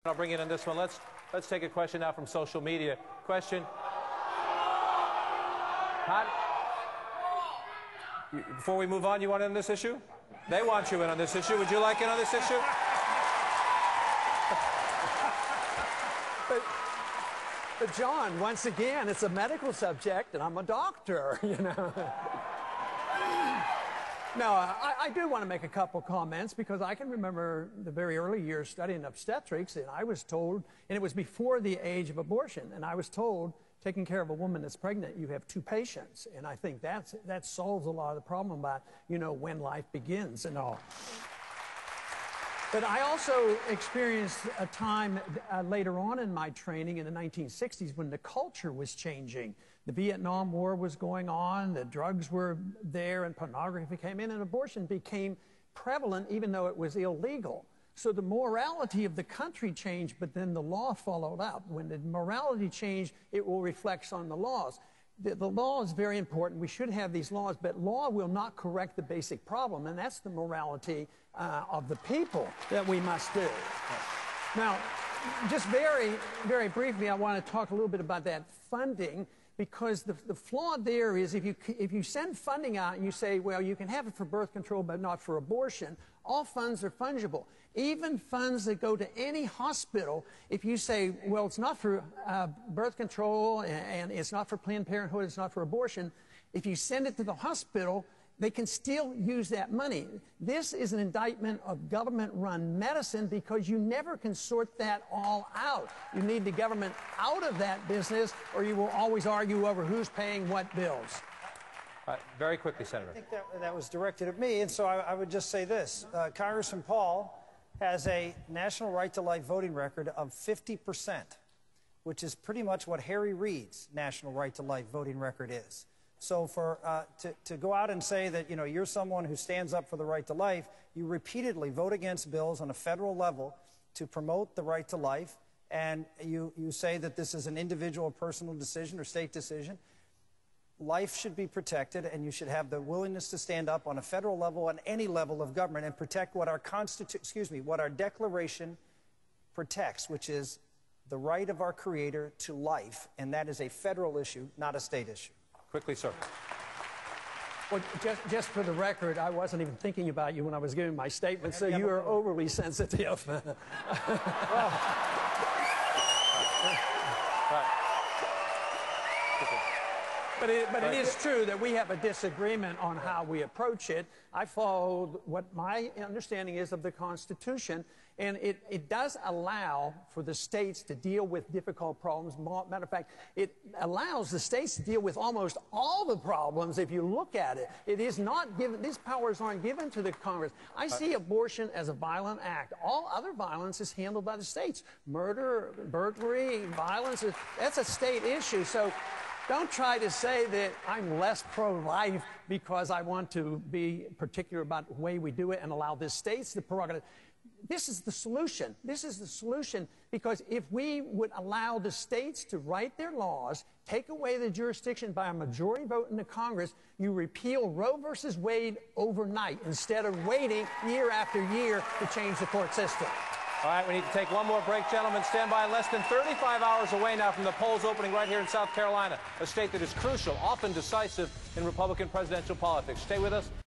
I'll bring in on this one. Let's take a question now from social media. Question. Before we move on, you want in on this issue? They want you in on this issue. Would you like in on this issue? But John, once again, it's a medical subject, and I'm a doctor, you know. No, I do want to make a couple comments because I can remember the very early years studying obstetrics, and I was told, and it was before the age of abortion, and I was told, taking care of a woman that's pregnant, you have two patients, and I think that solves a lot of the problem about, you know, when life begins and all. But I also experienced a time later on in my training in the 1960s when the culture was changing. The Vietnam War was going on, the drugs were there, and pornography came in, and abortion became prevalent even though it was illegal. So the morality of the country changed, but then the law followed up. When the morality changed, it will reflect on the laws. The law is very important. We should have these laws, but law will not correct the basic problem, and that's the morality of the people that we must do. Now, just very, very briefly, I want to talk a little bit about that funding, because the flaw there is if you send funding out and you say, well, you can have it for birth control but not for abortion, all funds are fungible. Even funds that go to any hospital, if you say, well, it's not for birth control and it's not for Planned Parenthood, it's not for abortion, if you send it to the hospital, they can still use that money. This is an indictment of government-run medicine because you never can sort that all out. You need the government out of that business, or you will always argue over who's paying what bills. Very quickly, Senator. I think that was directed at me, and so I would just say this. Congressman Paul has a national right-to-life voting record of 50%, which is pretty much what Harry Reid's national right-to-life voting record is. So to go out and say that, you know, you're someone who stands up for the right to life, you repeatedly vote against bills on a federal level to promote the right to life, and you say that this is an individual personal decision or state decision. Life should be protected, and you should have the willingness to stand up on a federal level, on any level of government, and protect what what our Declaration protects, which is the right of our Creator to life, and that is a federal issue, not a state issue. Quickly, sir. Well, just for the record, I wasn't even thinking about you when I was giving my statement, so you are overly sensitive. But it is true that we have a disagreement on how we approach it. I followed what my understanding is of the Constitution, and it does allow for the states to deal with difficult problems. Matter of fact, it allows the states to deal with almost all the problems if you look at it. It is not given, these powers aren't given to the Congress. I see abortion as a violent act. All other violence is handled by the states. Murder, burglary, violence, that's a state issue. So don't try to say that I'm less pro-life because I want to be particular about the way we do it and allow the states the prerogative. This is the solution. This is the solution, because if we would allow the states to write their laws, take away the jurisdiction by a majority vote in the Congress, you repeal Roe versus Wade overnight instead of waiting year after year to change the court system. All right, we need to take one more break, gentlemen. Stand by. Less than 35 hours away now from the polls opening right here in South Carolina, a state that is crucial, often decisive in Republican presidential politics. Stay with us.